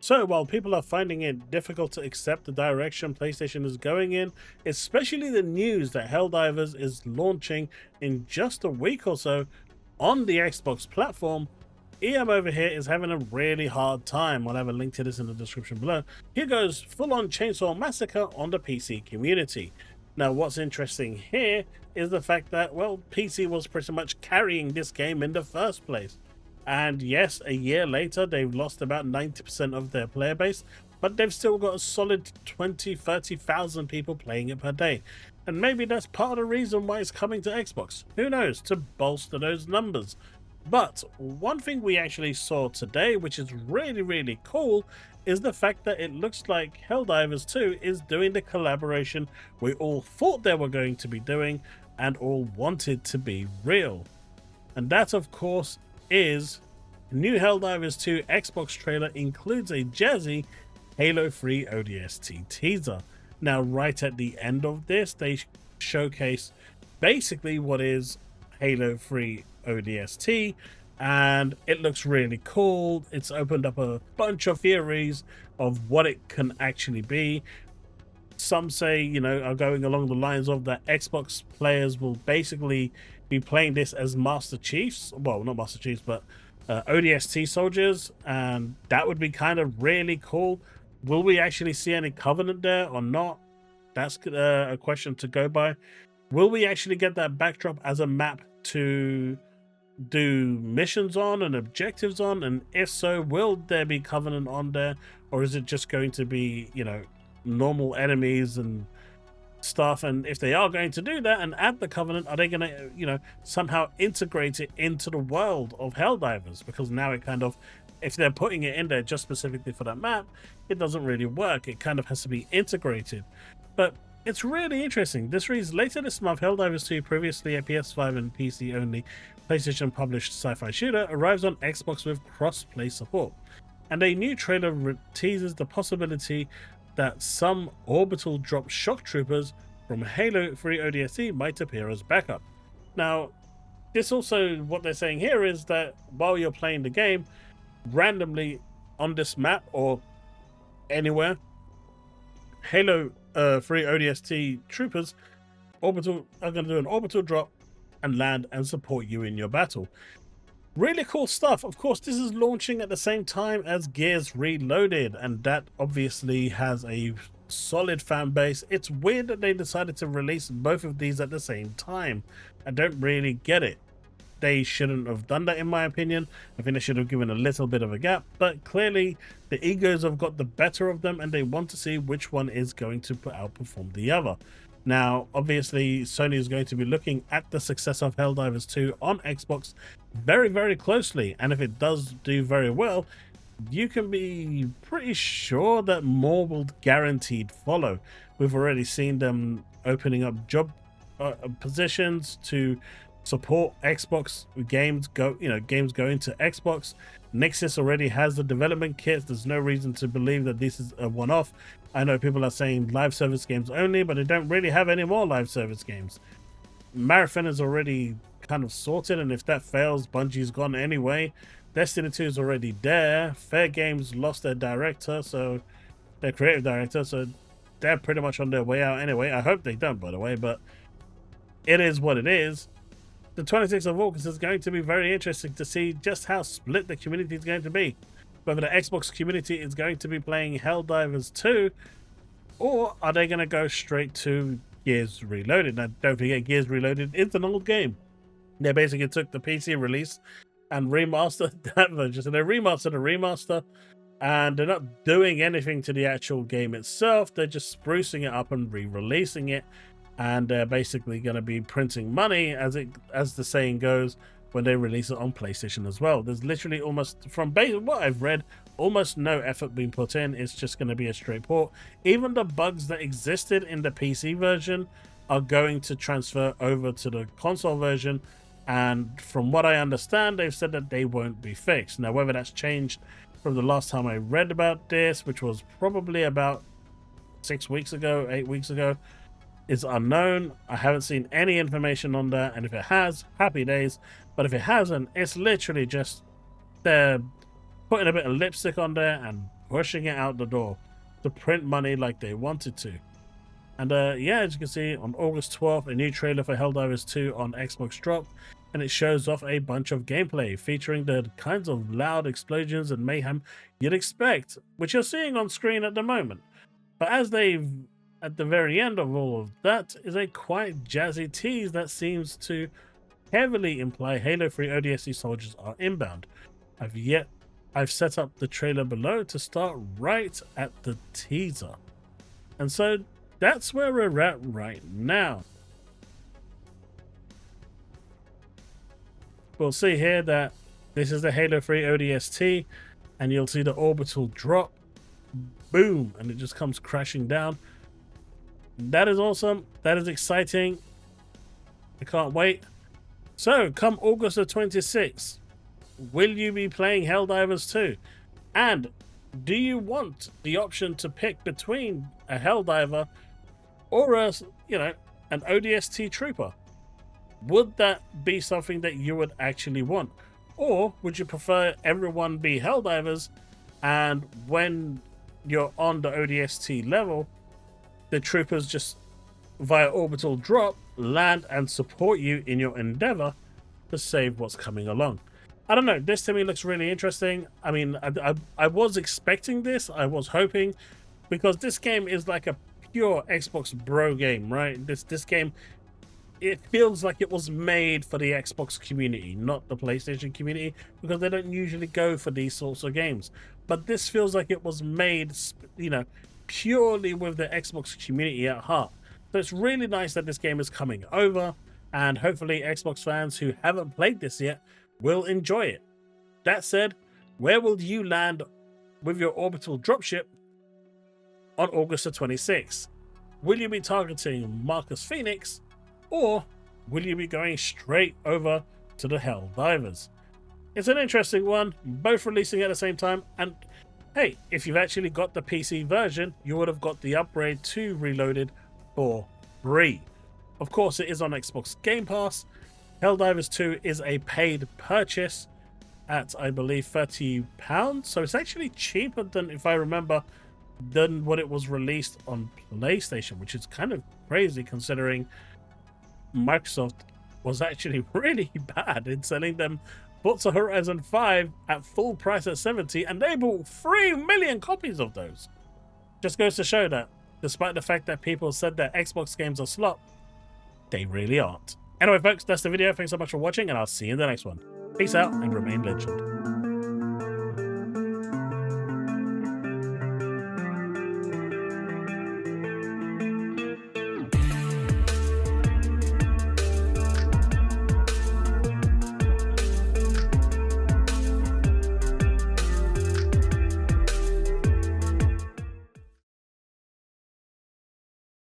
So, while people are finding it difficult to accept the direction PlayStation is going in, especially the news that Helldivers is launching in just a week or so on the Xbox platform, EM over here is having a really hard time. I'll have a link to this in the description below. Here goes full-on Chainsaw Massacre on the PC community. Now, what's interesting here is the fact that, well, PC was pretty much carrying this game in the first place. And yes, a year later, they've lost about 90% of their player base, but they've still got a solid 20-30,000 people playing it per day. And maybe that's part of the reason why it's coming to Xbox. Who knows, to bolster those numbers. But one thing we actually saw today, which is really cool, is the fact that it looks like Helldivers 2 is doing the collaboration we all thought they were going to be doing and all wanted to be real. And that, of course, is new Helldivers 2 Xbox trailer includes a jazzy Halo 3 ODST teaser. Now, right at the end of this, they showcase basically what is Halo 3 ODST, and it looks really cool. It's opened up a bunch of theories of what it can actually be. Some say, you know, are going along the lines of that Xbox players will basically be playing this as Master Chiefs. Well, not Master Chiefs, but ODST soldiers, and that would be kind of really cool. Will we actually see any Covenant there or not? That's a question to go by. Will we actually get that backdrop as a map to do missions on and objectives on? And if so, will there be Covenant on there, or is it just going to be, you know, normal enemies and stuff? And if they are going to do that and add the Covenant, are they going to, you know, somehow integrate it into the world of Helldivers? Because now it kind of, if they're putting it in there just specifically for that map, it doesn't really work. It kind of has to be integrated. But it's really interesting. This reads, later this month, Helldivers 2, previously a PS5 and PC only PlayStation published sci-fi shooter, arrives on Xbox with cross-play support. And a new trailer teases the possibility that some orbital drop shock troopers from Halo 3 ODST might appear as backup. Now, this also, what they're saying here is that while you're playing the game, randomly on this map or anywhere, Halo 3 ODST troopers are going to do an orbital drop and land and support you in your battle. Really cool stuff. Of course, this is launching at the same time as Gears Reloaded, and that obviously has a solid fan base. It's weird that they decided to release both of these at the same time. I don't really get it. They shouldn't have done that, in my opinion. I think they should have given a little bit of a gap, but clearly the egos have got the better of them and they want to see which one is going to outperform the other. Now, obviously, Sony is going to be looking at the success of Helldivers 2 on Xbox very closely, and if it does do very well, you can be pretty sure that more will guaranteed follow. We've already seen them opening up job positions to support Xbox games games going to Xbox. Nixxes already has the development kits. There's no reason to believe that this is a one-off. I know people are saying live service games only, but they don't really have any more live service games. Marathon is already kind of sorted, and if that fails, Bungie's gone anyway. Destiny 2 is already there. Fair Games lost their director, so their creative director, so they're pretty much on their way out anyway. I hope they don't, by the way, but it is what it is. The 26th of August is going to be very interesting to see just how split the community is going to be. Whether the Xbox community is going to be playing Helldivers 2, or are they going to go straight to Gears Reloaded? Now, don't forget, Gears Reloaded is an old game. They basically took the PC release and remastered that version. So they remastered a remaster, and they're not doing anything to the actual game itself. They're just sprucing it up and re-releasing it. And they're basically going to be printing money, as the saying goes, when they release it on PlayStation as well. There's literally almost, from what I've read, almost no effort being put in. It's just going to be a straight port. Even the bugs that existed in the PC version are going to transfer over to the console version, and from what I understand, they've said that they won't be fixed. Now, whether that's changed from the last time I read about this, which was probably about 6 weeks ago, 8 weeks ago, is unknown. I haven't seen any information on that, and if it has, happy days. But if it hasn't, it's literally just they're putting a bit of lipstick on there and pushing it out the door to print money like they wanted to. And yeah, as you can see, on August 12th, a new trailer for Helldivers 2 on Xbox dropped, and it shows off a bunch of gameplay featuring the kinds of loud explosions and mayhem you'd expect, which you're seeing on screen at the moment. But at the very end of all of that is a quite jazzy tease that seems to heavily imply Halo 3 ODST soldiers are inbound. I've set up the trailer below to start right at the teaser. And so that's where we're at right now. We'll see here that this is the Halo 3 ODST, and you'll see the orbital drop. Boom, and it just comes crashing down. That is awesome. That is exciting. I can't wait. So, come August the 26th, will you be playing Helldivers 2? And do you want the option to pick between a Helldiver or an ODST trooper? Would that be something that you would actually want? Or would you prefer everyone be Helldivers, and when you're on the ODST level, the troopers just via orbital drop land and support you in your endeavor to save what's coming along? I don't know, this to me looks really interesting. I mean, I was expecting this, I was hoping, because this game is like a pure Xbox bro game, right? This game, it feels like it was made for the Xbox community, not the PlayStation community, because they don't usually go for these sorts of games. But this feels like it was made, purely with the Xbox community at heart. So it's really nice that this game is coming over, and hopefully Xbox fans who haven't played this yet will enjoy it. That said, where will you land with your orbital dropship on August the 26th? Will you be targeting Marcus Phoenix, or will you be going straight over to the Helldivers? It's an interesting one, both releasing at the same time, and hey, if you've actually got the PC version, you would have got the upgrade to Reloaded for free. Of course, it is on Xbox Game Pass. Helldivers 2 is a paid purchase at, I believe, £30, so it's actually cheaper than, if I remember, than what it was released on PlayStation, which is kind of crazy considering Microsoft was actually really bad in selling them Forza Horizon 5 at full price at 70, and they bought 3 million copies of those. Just goes to show that, despite the fact that people said that Xbox games are slop, they really aren't. Anyway, folks, that's the video. Thanks so much for watching, and I'll see you in the next one. Peace out and remain legend.